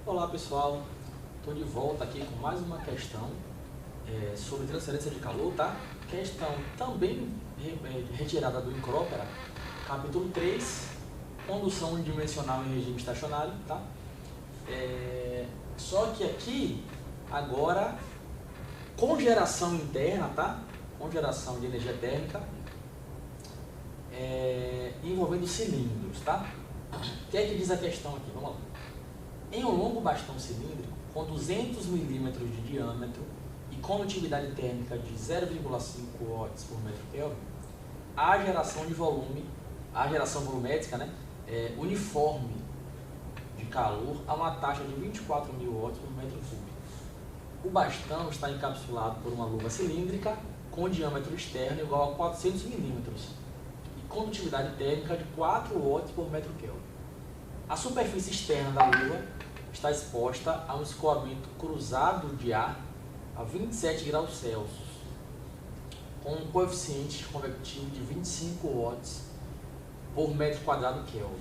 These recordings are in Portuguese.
Olá pessoal, estou de volta aqui com mais uma questão sobre transferência de calor, tá? Questão também retirada do Incrópera, capítulo 3, condução unidimensional em regime estacionário, tá? Só que aqui, agora, com geração interna, tá? Com geração de energia térmica, envolvendo cilindros, tá? O que é que diz a questão aqui? Vamos lá. Em um longo bastão cilíndrico com 200 milímetros de diâmetro e condutividade térmica de 0,5 watts por metro Kelvin, a geração de volume, a geração volumétrica, né, uniforme de calor a uma taxa de 24.000 watts por metro cúbico. O bastão está encapsulado por uma luva cilíndrica com diâmetro externo igual a 400 milímetros e condutividade térmica de 4 watts por metro Kelvin. A superfície externa da luva está exposta a um escoamento cruzado de ar a 27 graus Celsius, com um coeficiente convectivo de 25 watts por metro quadrado Kelvin.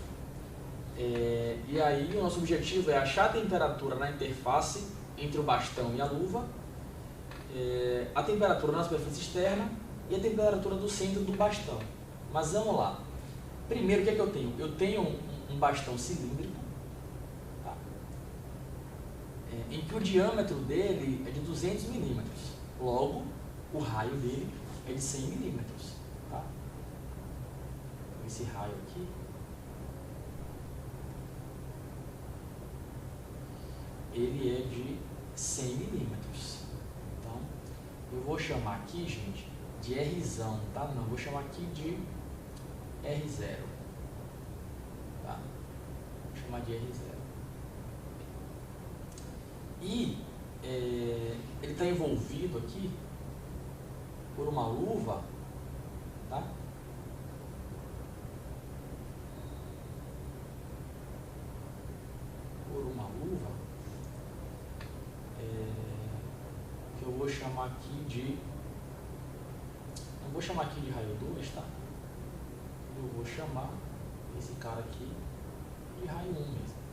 E aí o nosso objetivo é achar a temperatura na interface entre o bastão e a luva, a temperatura na superfície externa e a temperatura do centro do bastão. Mas vamos lá. Primeiro, o que é que eu tenho? Eu tenho um bastão cilíndrico, tá? Em que o diâmetro dele é de 200 milímetros. Logo, o raio dele é de 100 milímetros. Tá? Esse raio aqui ele é de 100 milímetros. Então, eu vou chamar aqui, gente, de Rzão, tá? Não, vou chamar aqui de R0. Tá? Vou chamar de R0. E ele está envolvido aqui por uma luva, tá? Por uma luva que eu vou chamar aqui de... Não vou chamar aqui de raio 2, tá? Eu vou chamar esse cara aqui de raio 1 mesmo.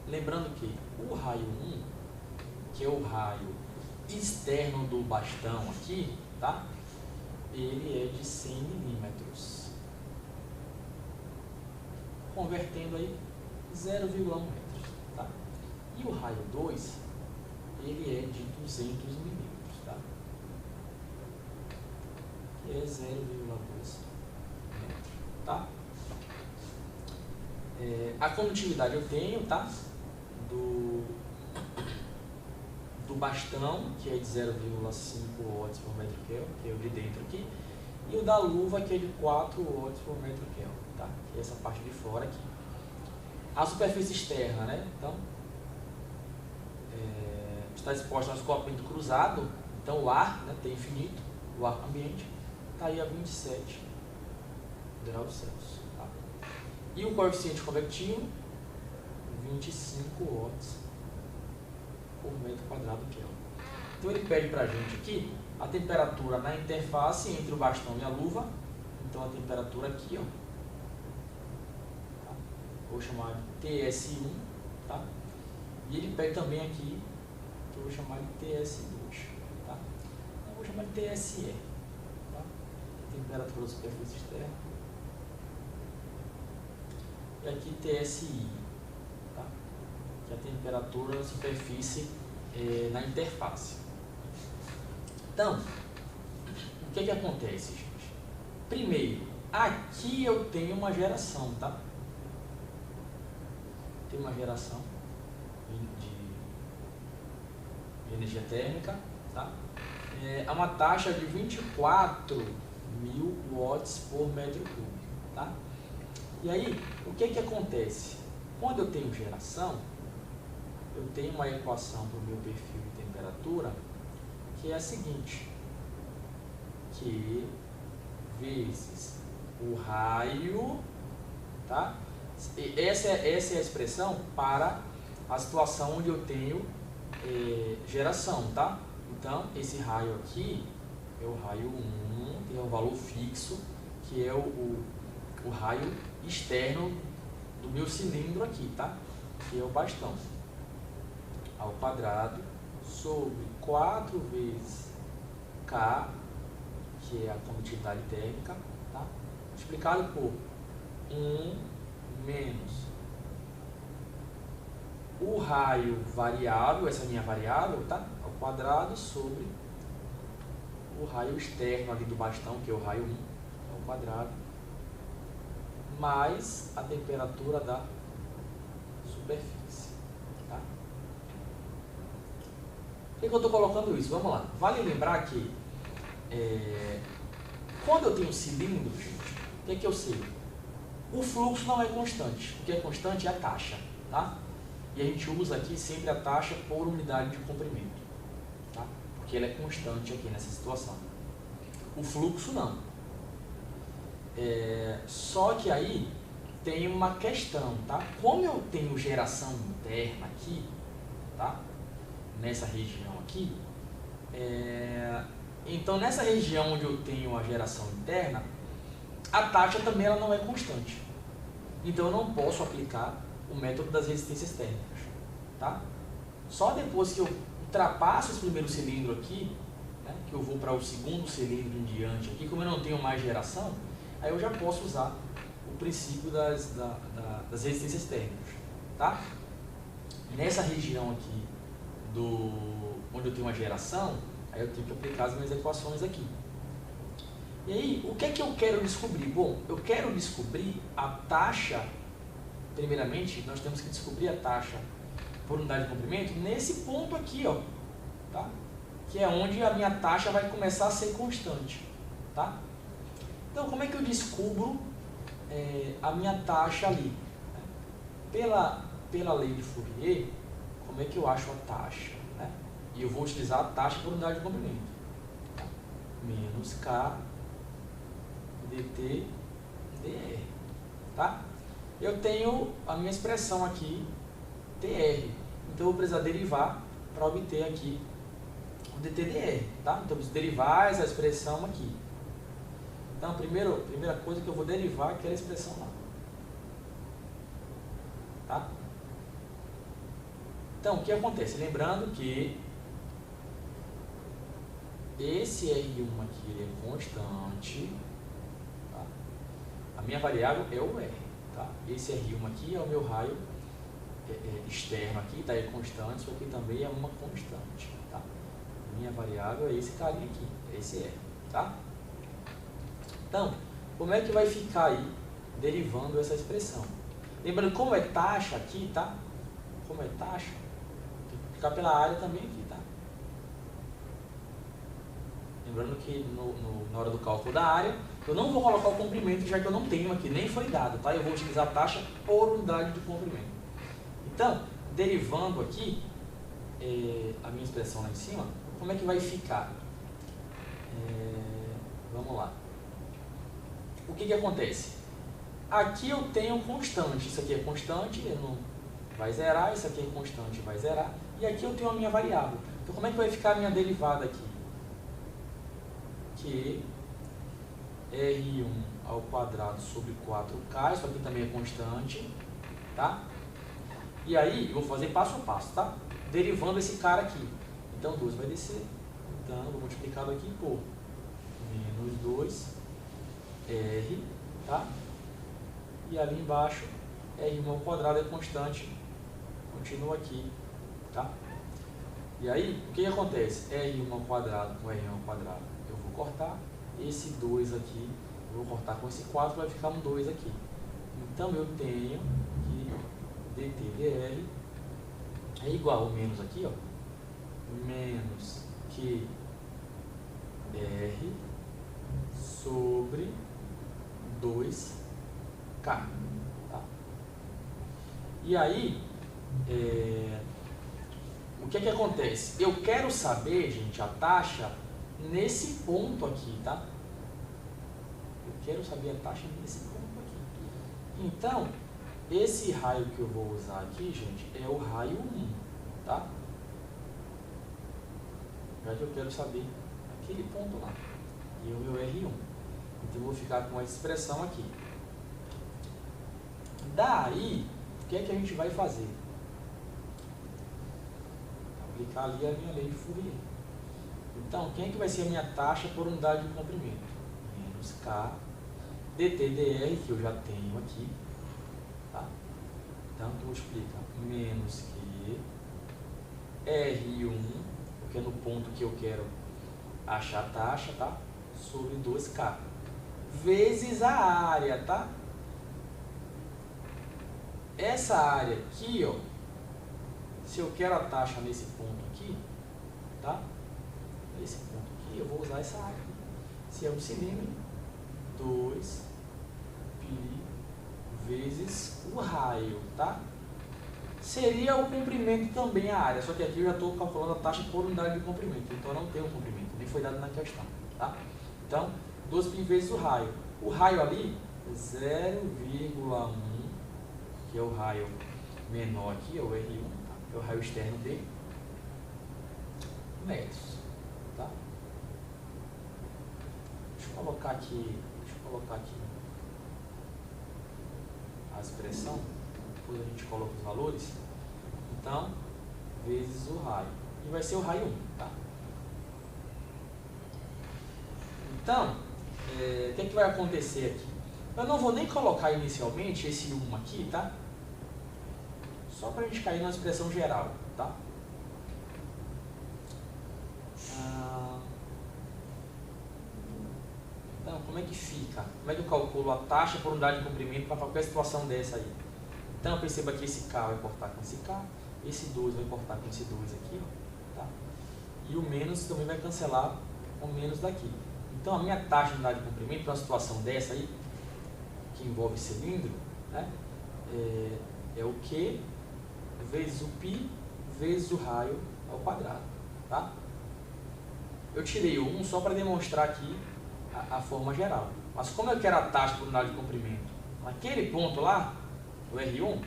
Lembrando que o raio 1, que é o raio externo do bastão aqui, tá? Ele é de 100 milímetros. Convertendo aí 0,1 metros, tá? E o raio 2, ele é de 200 milímetros, tá? Que é 0,2 metros, tá? A condutividade eu tenho, tá? Do bastão, que é de 0,5 watts por metro Kelvin, que é o de dentro aqui, e o da luva, que é de 4 watts por metro Kelvin, tá? Que é essa parte de fora aqui. A superfície externa, né? Então, está exposta a um escoamento cruzado, então o ar, né, tem infinito, o ar ambiente, está aí a 27 graus Celsius. Tá? E o coeficiente convectivo, 25 watts por metro quadrado Kelvin. Então ele pede para a gente aqui a temperatura na interface entre o bastão e a luva. Então a temperatura aqui, ó, tá? Vou chamar de TS1, tá? E ele pede também aqui, que eu vou chamar de TS2, tá? Então eu vou chamar de TSE, tá? Temperatura da superfície externa. E aqui TSI, tá? Que é a temperatura da superfície na interface. Então, o que acontece, gente? Primeiro, aqui eu tenho uma geração, tá? Tem uma geração de energia térmica, tá? A uma taxa de 24.000 watts por metro cúbico, tá? E aí, o que acontece? Quando eu tenho geração, eu tenho uma equação para o meu perfil de temperatura, que é a seguinte: Q vezes o raio, tá? Essa é a expressão para a situação onde eu tenho geração, tá? Então, esse raio aqui é o raio 1, tem um valor fixo, que é o raio externo do meu cilindro aqui, tá? Que é o bastão, ao quadrado sobre 4 vezes K, que é a condutividade térmica, tá? Multiplicado por 1 menos o raio variável, essa é a minha variável, tá? Ao quadrado sobre o raio externo ali do bastão, que é o raio 1, ao quadrado, mais a temperatura da superfície, tá? Por que eu estou colocando isso? Vamos lá. Vale lembrar que quando eu tenho um cilindro, gente, o que é que eu sei? O fluxo não é constante. O que é constante é a taxa, tá? E a gente usa aqui sempre a taxa por unidade de comprimento, tá? Porque ela é constante aqui nessa situação. O fluxo não. Só que aí tem uma questão, tá? Como eu tenho geração interna aqui, tá? Nessa região aqui, então nessa região onde eu tenho a geração interna, a taxa também ela não é constante. Então eu não posso aplicar o método das resistências térmicas, tá? Só depois que eu ultrapasso esse primeiro cilindro aqui, né, que eu vou para o segundo cilindro em diante aqui, como eu não tenho mais geração, aí eu já posso usar o princípio das resistências térmicas, tá? Nessa região aqui, onde eu tenho uma geração, aí eu tenho que aplicar as minhas equações aqui. E aí, o que é que eu quero descobrir? Bom, eu quero descobrir a taxa. Primeiramente, nós temos que descobrir a taxa por unidade de comprimento nesse ponto aqui, ó, tá? Que é onde a minha taxa vai começar a ser constante, tá? Então, como é que eu descubro a minha taxa ali? Pela lei de Fourier, como é que eu acho a taxa? Né? E eu vou utilizar a taxa por unidade de comprimento, tá? Menos K dt dr, tá? Eu tenho a minha expressão aqui, TR. Então, eu vou precisar derivar para obter aqui o dTdr, tá? Então, eu preciso derivar essa expressão aqui. Então, a primeira coisa que eu vou derivar é aquela expressão lá. Tá? Então, o que acontece? Lembrando que esse R1 aqui ele é constante, tá? A minha variável é o R. Tá? Esse R1 aqui é o meu raio externo aqui, tá? É constante, isso aqui também é uma constante, tá? Minha variável é esse carinha aqui, é esse R, tá? Então, como é que vai ficar aí derivando essa expressão? Lembrando, como é taxa aqui, tá? Como é taxa, tem que ficar pela área também aqui, tá? Lembrando que na hora do cálculo da área, eu não vou colocar o comprimento, já que eu não tenho aqui, nem foi dado, tá? Eu vou utilizar a taxa por unidade de comprimento. Então, derivando aqui, a minha expressão lá em cima, como é que vai ficar? Vamos lá. O que acontece? Aqui eu tenho constante, isso aqui é constante, ele não vai zerar, isso aqui é constante, vai zerar, e aqui eu tenho a minha variável. Então, como é que vai ficar a minha derivada aqui? Que R1 ao quadrado sobre 4K, isso aqui também é constante, tá? E aí, eu vou fazer passo a passo, tá? Derivando esse cara aqui. Então, 2 vai descer, então, vou multiplicado aqui por menos 2R, tá? E ali embaixo, R1 ao quadrado é constante, continua aqui, tá? E aí, o que acontece? R1 ao quadrado com R1 ao quadrado, eu vou cortar. Esse 2 aqui, eu vou cortar com esse 4, vai ficar um 2 aqui. Então, eu tenho que dTdr é igual ao menos aqui, ó, menos QR sobre 2K. Tá? E aí, o que acontece? Eu quero saber, gente, a taxa nesse ponto aqui, tá? Eu quero saber a taxa nesse ponto aqui. Então, esse raio que eu vou usar aqui, gente, é o raio 1, tá? Já que eu quero saber aquele ponto lá. E o meu R1. Então, eu vou ficar com essa expressão aqui. Daí, o que é que a gente vai fazer? Aplicar ali a minha lei de Fourier. Então, quem é que vai ser a minha taxa por unidade de comprimento? Menos K dt dr, que eu já tenho aqui. Tá? Então, tu explica menos que R1, porque é no ponto que eu quero achar a taxa, tá? Sobre 2K. Vezes a área, tá? Essa área aqui, ó, se eu quero a taxa nesse ponto aqui, tá? Nesse ponto aqui, eu vou usar essa área. Se é um cilindro, 2π vezes o raio, tá? Seria o comprimento também a área, só que aqui eu já estou calculando a taxa por unidade de comprimento, então não tem o comprimento, nem foi dado na questão, tá? Então, 2π vezes o raio. O raio ali é 0,1, que é o raio menor aqui, é o R1, tá? É o raio externo de metros, tá? Deixa eu colocar aqui a expressão, depois a gente coloca os valores. Então, vezes o raio. E vai ser o raio 1, tá? Então, o que é que vai acontecer aqui? Eu não vou nem colocar inicialmente esse 1 aqui, tá? Só para a gente cair na expressão geral, tá? Então, como é que fica? Como é que eu calculo a taxa por unidade de comprimento para qualquer situação dessa aí? Então, perceba que esse K vai cortar com esse K, esse 2 vai cortar com esse 2 aqui, ó, tá? E o menos também vai cancelar o menos daqui. Então, a minha taxa de unidade de comprimento para uma situação dessa aí, que envolve cilindro, né, é o Q vezes o π vezes o raio ao quadrado, tá? Eu tirei o 1 só para demonstrar aqui a forma geral. Mas como eu quero a taxa por unidade de comprimento naquele ponto lá, o R1,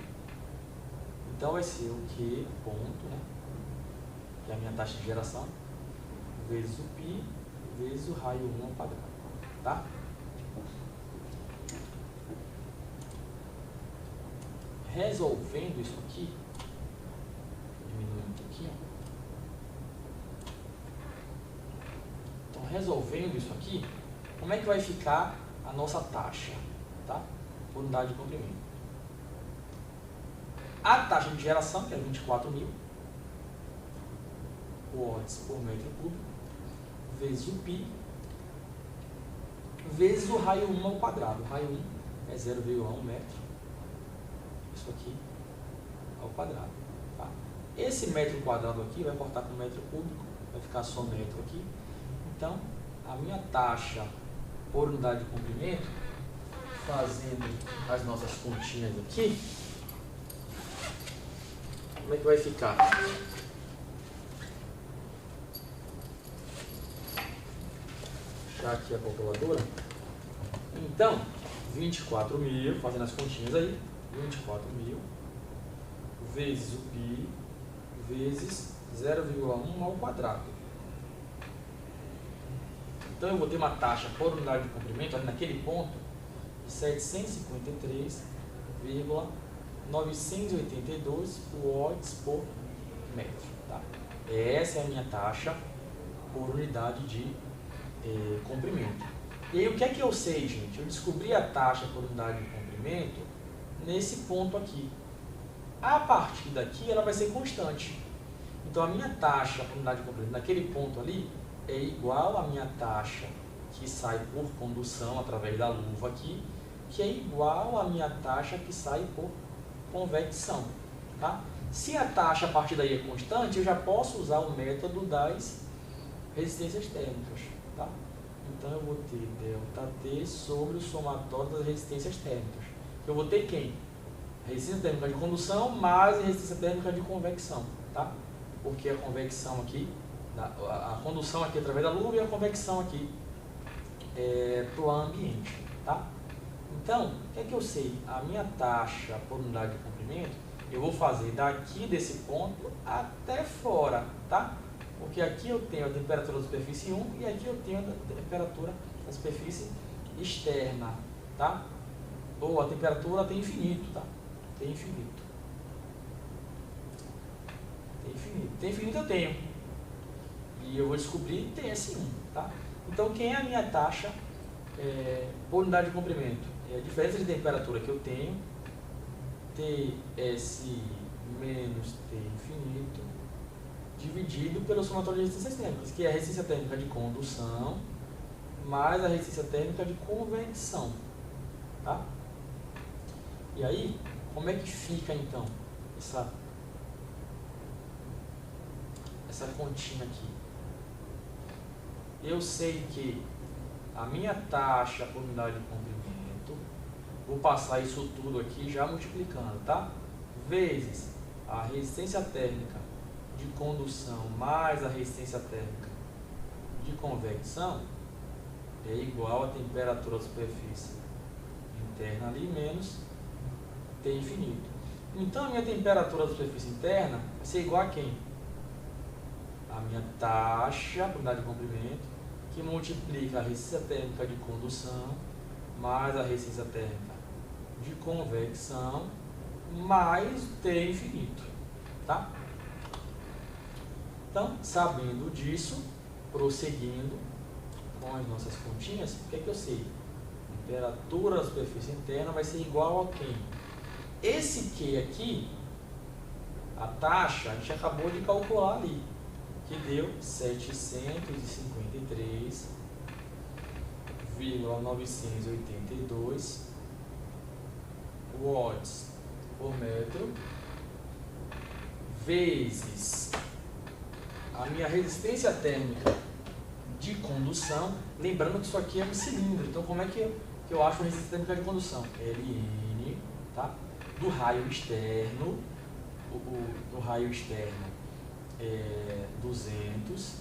então vai ser o Q ponto, né, que é a minha taxa de geração, vezes o π vezes o raio 1 ao quadrado, tá? Resolvendo isso aqui, diminuindo um pouquinho. Então, resolvendo isso aqui, como é que vai ficar a nossa taxa, tá? Por unidade de comprimento. A taxa de geração, que é 24.000 watts por metro cúbico, vezes o π, vezes o raio 1 ao quadrado. O raio 1 é 0,1 metro. Isso aqui ao quadrado. Tá? Esse metro quadrado aqui vai cortar com metro cúbico, vai ficar só metro aqui. Então, a minha taxa por unidade de comprimento, fazendo as nossas continhas aqui, como é que vai ficar? Deixar aqui a calculadora. Então, 24.000, fazendo as continhas aí, 24.000 vezes o π vezes 0,1 ao quadrado. Então, eu vou ter uma taxa por unidade de comprimento, ali naquele ponto, de 753,982 watts por metro. Tá? Essa é a minha taxa por unidade de comprimento. E aí, o que é que eu sei, gente? Eu descobri a taxa por unidade de comprimento nesse ponto aqui. A partir daqui, ela vai ser constante. Então, a minha taxa por unidade de comprimento naquele ponto ali é igual à minha taxa que sai por condução através da luva aqui, que é igual à minha taxa que sai por convecção. Tá? Se a taxa a partir daí é constante, eu já posso usar o método das resistências térmicas. Tá? Então, eu vou ter ΔT sobre o somatório das resistências térmicas. Eu vou ter quem? Resistência térmica de condução mais resistência térmica de convecção. Tá? Porque a convecção aqui, a condução aqui através da luva e a convecção aqui para o ambiente. Tá? Então, o que é que eu sei? A minha taxa por unidade de comprimento, eu vou fazer daqui desse ponto até fora. Tá? Porque aqui eu tenho a temperatura da superfície 1 e aqui eu tenho a temperatura da superfície externa, tá? Ou a temperatura até infinito, tá? T infinito. T infinito. T infinito eu tenho. E eu vou descobrir TS1, tá? Então, quem é a minha taxa por unidade de comprimento? É a diferença de temperatura que eu tenho, Ts menos T infinito, dividido pelo somatório de resistências térmicas, que é a resistência térmica de condução mais a resistência térmica de convecção, tá? E aí, como é que fica então essa continha aqui? Eu sei que a minha taxa por unidade de comprimento, vou passar isso tudo aqui já multiplicando, tá? Vezes a resistência térmica de condução mais a resistência térmica de convecção é igual a temperatura da superfície interna ali menos T infinito. Então, a minha temperatura da superfície interna vai ser igual a quem? A minha taxa por unidade de comprimento, que multiplica a resistência térmica de condução mais a resistência térmica de convecção mais T infinito, tá? Então, sabendo disso, prosseguindo com as nossas continhas, o que é que eu sei? A temperatura da superfície interna vai ser igual a quem? Esse Q aqui, a taxa, a gente acabou de calcular ali, que deu 753,982 watts por metro, vezes a minha resistência térmica de condução, lembrando que isso aqui é um cilindro, então como é que eu acho a resistência térmica de condução? Ln, tá? Do raio externo, o raio externo é 200,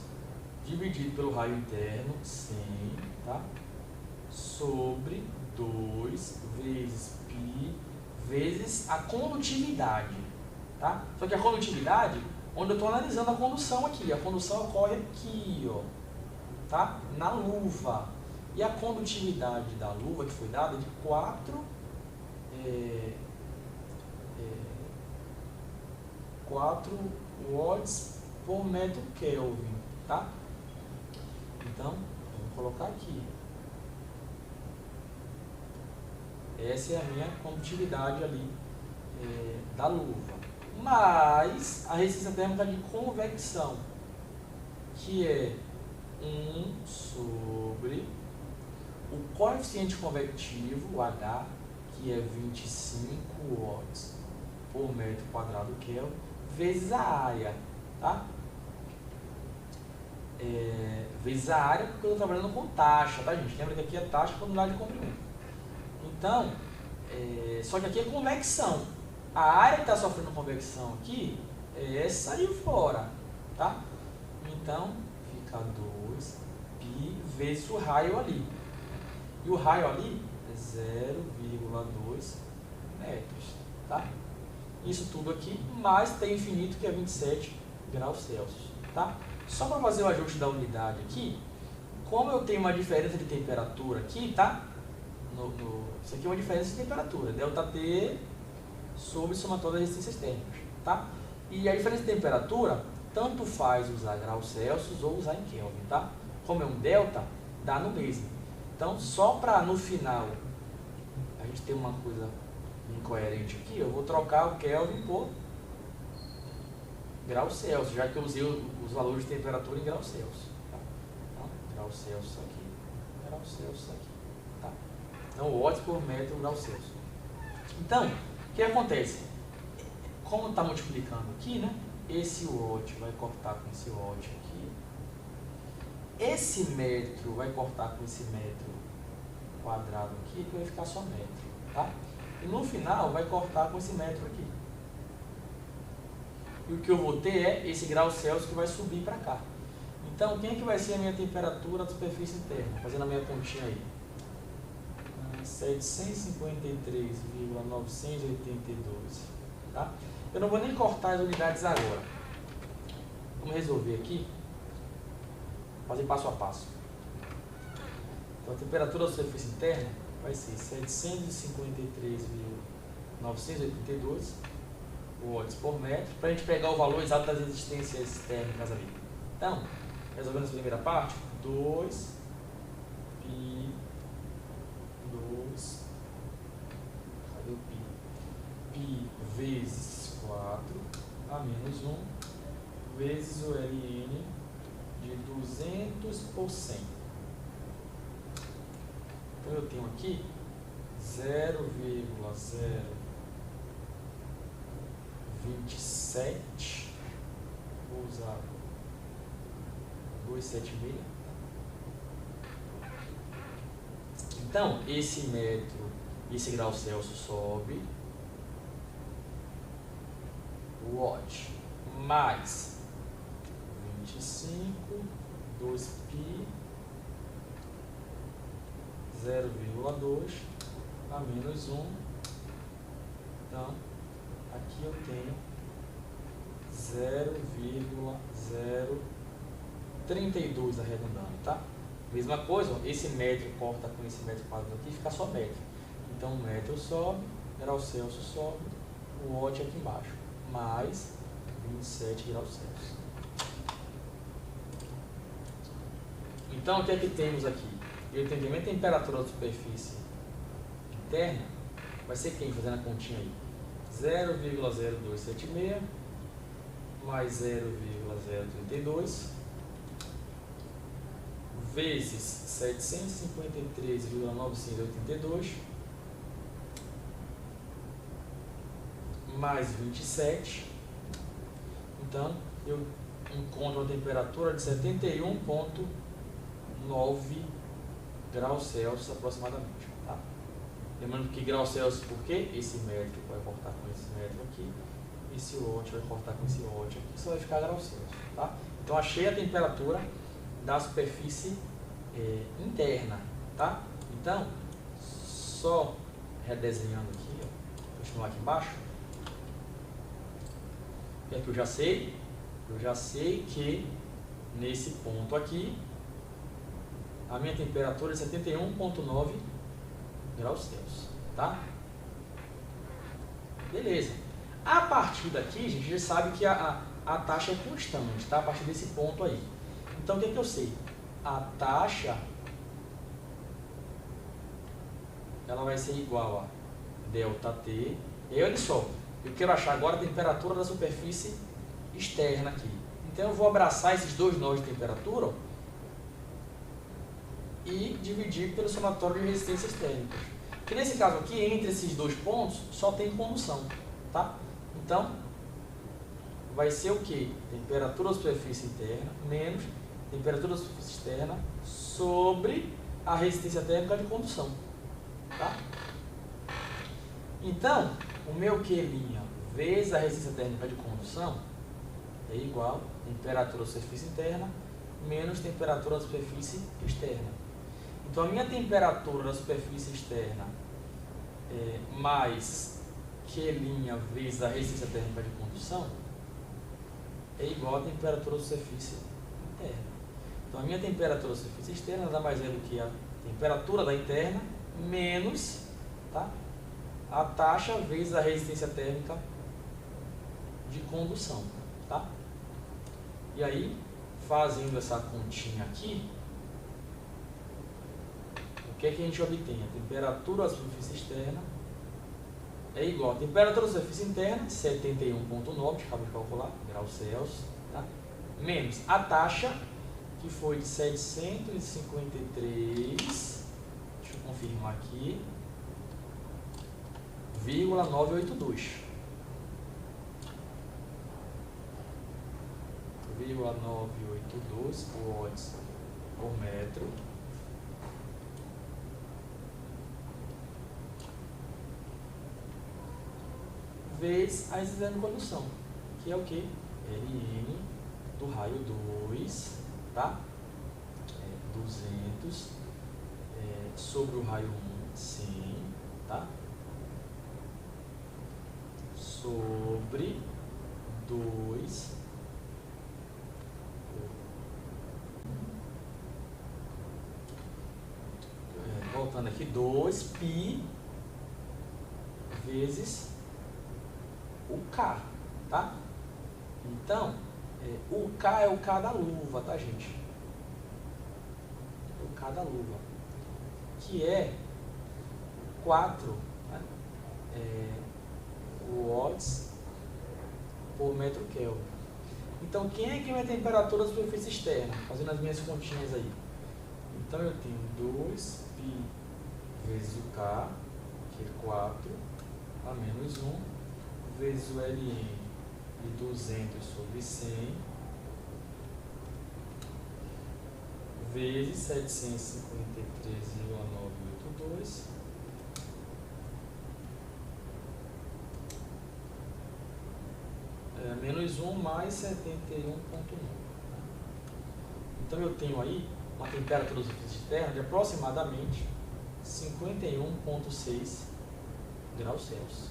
dividido pelo raio interno, 100, tá? Sobre 2 vezes π, vezes a condutividade, tá? Só que a condutividade, onde eu estou analisando a condução aqui, a condução ocorre aqui, ó, tá? Na luva. E a condutividade da luva que foi dada é de 4 watts por metro Kelvin, tá? Então, vamos colocar aqui. Essa é a minha condutividade ali da luva. Mais a resistência térmica de convecção, que é 1 sobre o coeficiente convectivo, o H, que é 25 watts por metro quadrado Kelvin, vezes a área, tá? Vezes a área, porque eu estou trabalhando com taxa, tá, gente? Lembra que aqui é taxa por unidade de comprimento. Então, só que aqui é convecção. A área que está sofrendo convecção aqui é essa aí fora, tá? Então, fica 2 π vezes o raio ali. E o raio ali é 0,2 metros, tá? Isso tudo aqui, mais T infinito, que é 27 graus Celsius, tá? Só para fazer o ajuste da unidade aqui, como eu tenho uma diferença de temperatura aqui, tá? Isso aqui é uma diferença de temperatura, ΔT sobre o somatório das resistências térmicas, tá? E a diferença de temperatura, tanto faz usar graus Celsius ou usar em Kelvin, tá? Como é um delta, dá no mesmo. Então, só para no final a gente ter uma coisa incoerente aqui, eu vou trocar o Kelvin por graus Celsius, já que eu usei os valores de temperatura em graus Celsius. Tá? Então, graus Celsius aqui, graus Celsius aqui. Tá? Então, watts por metro graus Celsius. Então, o que acontece? Como está multiplicando aqui, né? Esse watt vai cortar com esse watt aqui. Esse metro vai cortar com esse metro quadrado aqui, que vai ficar só metro. Tá? E no final vai cortar com esse metro aqui. E o que eu vou ter é esse grau Celsius que vai subir para cá. Então, quem é que vai ser a minha temperatura da superfície interna? Fazendo a minha continha aí. 753,982. Tá? Eu não vou nem cortar as unidades agora. Vamos resolver aqui. Fazer passo a passo. Então, a temperatura da superfície interna vai ser 753,982 982 watts por metro, para a gente pegar o valor exato das resistências térmicas ali. Então, resolvendo essa primeira parte, 2 pi, 2, cadê o pi? Pi vezes 4 a menos 1 vezes o Ln de 200 por 100. Então eu tenho aqui 0,027, vou usar 276. Então, esse metro, esse grau Celsius sobe, watt, mais 25, 2π, 0,2 a menos 1. Então, aqui eu tenho 0,032 arredondando, tá? Mesma coisa, ó, esse metro corta com esse metro quadrado aqui, fica só metro. Então, o metro sobe, grau Celsius sobe, o watt aqui embaixo, mais 27 graus Celsius. Então, o que é que temos aqui? Eu tenho que a minha temperatura da superfície interna vai ser quem? Fazendo a continha aí. 0,0276 mais 0,032 vezes 753,982 mais 27. Então, eu encontro a temperatura de 71,9 graus Celsius aproximadamente, tá? Lembrando que graus Celsius, por quê? Esse metro vai cortar com esse metro aqui, esse watt vai cortar com esse watt aqui, só vai ficar graus Celsius, tá? Então, achei a temperatura da superfície interna, tá? Então, só redesenhando aqui, ó, continuar aqui embaixo, o que é que eu já sei? Eu já sei que nesse ponto aqui, a minha temperatura é 71,9 graus Celsius, tá? Beleza. A partir daqui, a gente já sabe que a taxa é constante, tá? A partir desse ponto aí. Então, o que é que eu sei? A taxa, ela vai ser igual a ΔT. E aí, olha só, eu quero achar agora a temperatura da superfície externa aqui. Então, eu vou abraçar esses dois nós de temperatura, ó, e dividir pelo somatório de resistências térmicas. Que nesse caso aqui, entre esses dois pontos, só tem condução, tá? Então, vai ser o que? Temperatura da superfície interna menos temperatura da superfície externa sobre a resistência térmica de condução, tá? Então, o meu Q' vezes a resistência térmica de condução é igual a temperatura da superfície interna menos temperatura da superfície externa. Então, a minha temperatura da superfície externa mais Q' vezes a resistência térmica de condução é igual à temperatura da superfície interna. Então, a minha temperatura da superfície externa nada mais é do que a temperatura da interna menos, tá, a taxa vezes a resistência térmica de condução, tá? E aí, fazendo essa continha aqui, o que é que a gente obtém? A temperatura da superfície externa é igual a temperatura da superfície interna, 71,9, acabamos de calcular, graus Celsius, tá? Menos a taxa, que foi de 753, deixa eu confirmar aqui, 0,982. 0,982 watts por metro vezes a resistência de condução, que é o que? Ln do raio 2, tá? 200 sobre o raio 1, 100, tá? Sobre 2 voltando aqui, 2π vezes o K, tá? Então, o K é o K da luva, tá, gente? O K da luva, que é 4 watts por metro Kelvin. Então, quem é que é a minha temperatura da superfície externa? Fazendo as minhas continhas aí. Então, eu tenho 2π vezes o K, que é 4, a menos 1, vezes o Ln de 200 sobre 100, vezes 753,982, menos 1 mais 71,9. Então, eu tenho aí uma temperatura da superfície externa de aproximadamente 51,6 graus Celsius.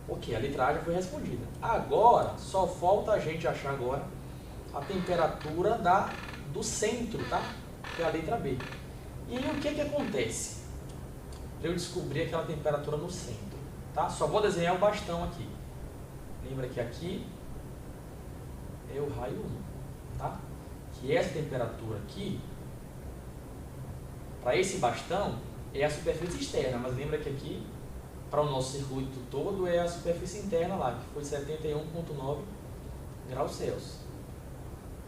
Ok, a letra A já foi respondida. Agora, só falta a gente achar agora a temperatura do centro, tá? Que é a letra B. E aí, o que que acontece? Para eu descobrir aquela temperatura no centro, tá? Só vou desenhar o bastão aqui. Lembra que aqui é o raio 1, tá? Que essa temperatura aqui, para esse bastão, é a superfície externa, mas lembra que aqui, para o nosso circuito todo, é a superfície interna lá, que foi 71,9 graus Celsius.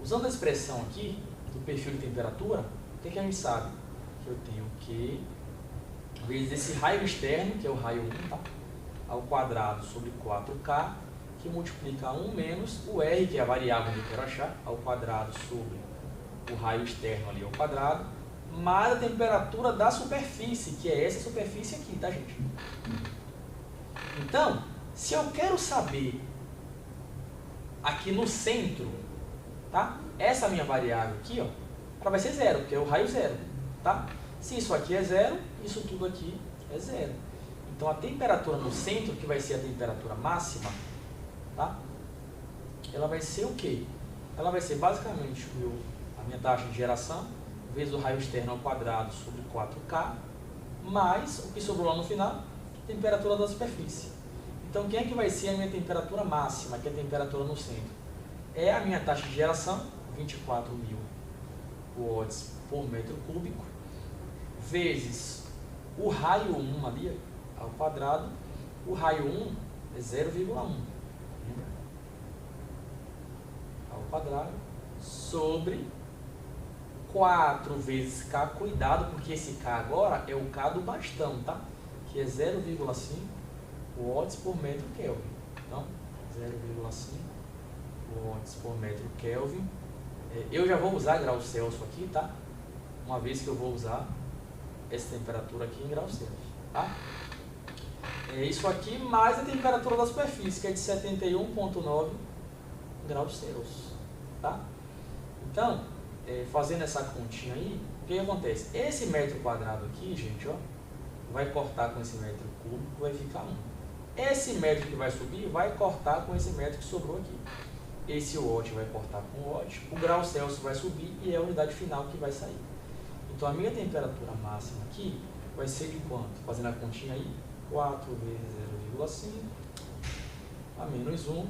Usando a expressão aqui, do perfil de temperatura, o que a gente sabe? Que eu tenho Q vezes esse raio externo, que é o raio 1, tá? Ao quadrado sobre 4K, que multiplica 1 menos o R, que é a variável que eu quero achar, ao quadrado sobre o raio externo ali ao quadrado, mais a temperatura da superfície, que é essa superfície aqui, tá, gente? Então, se eu quero saber aqui no centro, tá? Essa minha variável aqui, ó, ela vai ser zero, porque é o raio zero, tá? Se isso aqui é zero, isso tudo aqui é zero. Então, a temperatura no centro, que vai ser a temperatura máxima, tá? Ela vai ser o quê? Ela vai ser basicamente a minha taxa de geração vezes o raio externo ao quadrado sobre 4K, mais o que sobrou lá no final, temperatura da superfície. Então, quem é que vai ser a minha temperatura máxima, que é a temperatura no centro? É a minha taxa de geração, 24.000 watts por metro cúbico, vezes o raio 1 ali, ao quadrado. O raio 1 é 0,1, lembra? Ao quadrado, sobre 4 vezes K, cuidado, porque esse K agora é o K do bastão, tá? Que é 0,5 watts por metro Kelvin. Então, 0,5 watts por metro Kelvin. Eu já vou usar graus Celsius aqui, tá? Uma vez que eu vou usar essa temperatura aqui em graus Celsius, tá? É isso aqui mais a temperatura da superfície, que é de 71,9 graus Celsius, tá? Então, fazendo essa continha aí, o que acontece? Esse metro quadrado aqui, gente, ó, vai cortar com esse metro cúbico, vai ficar 1. Esse metro que vai subir vai cortar com esse metro que sobrou aqui. Esse watt vai cortar com o watt, o grau Celsius vai subir e é a unidade final que vai sair. Então, a minha temperatura máxima aqui vai ser de quanto? Fazendo a continha aí, 4 vezes 0,5, a menos 1,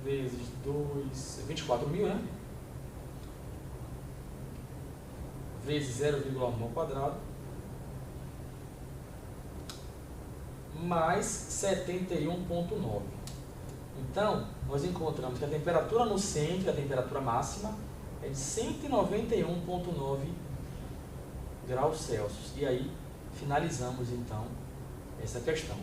vezes 2, 24.000, né? Vezes 0,1 ao quadrado, mais 71,9. Então, nós encontramos que a temperatura no centro, a temperatura máxima, é de 191,9 graus Celsius. E aí, finalizamos então essa questão.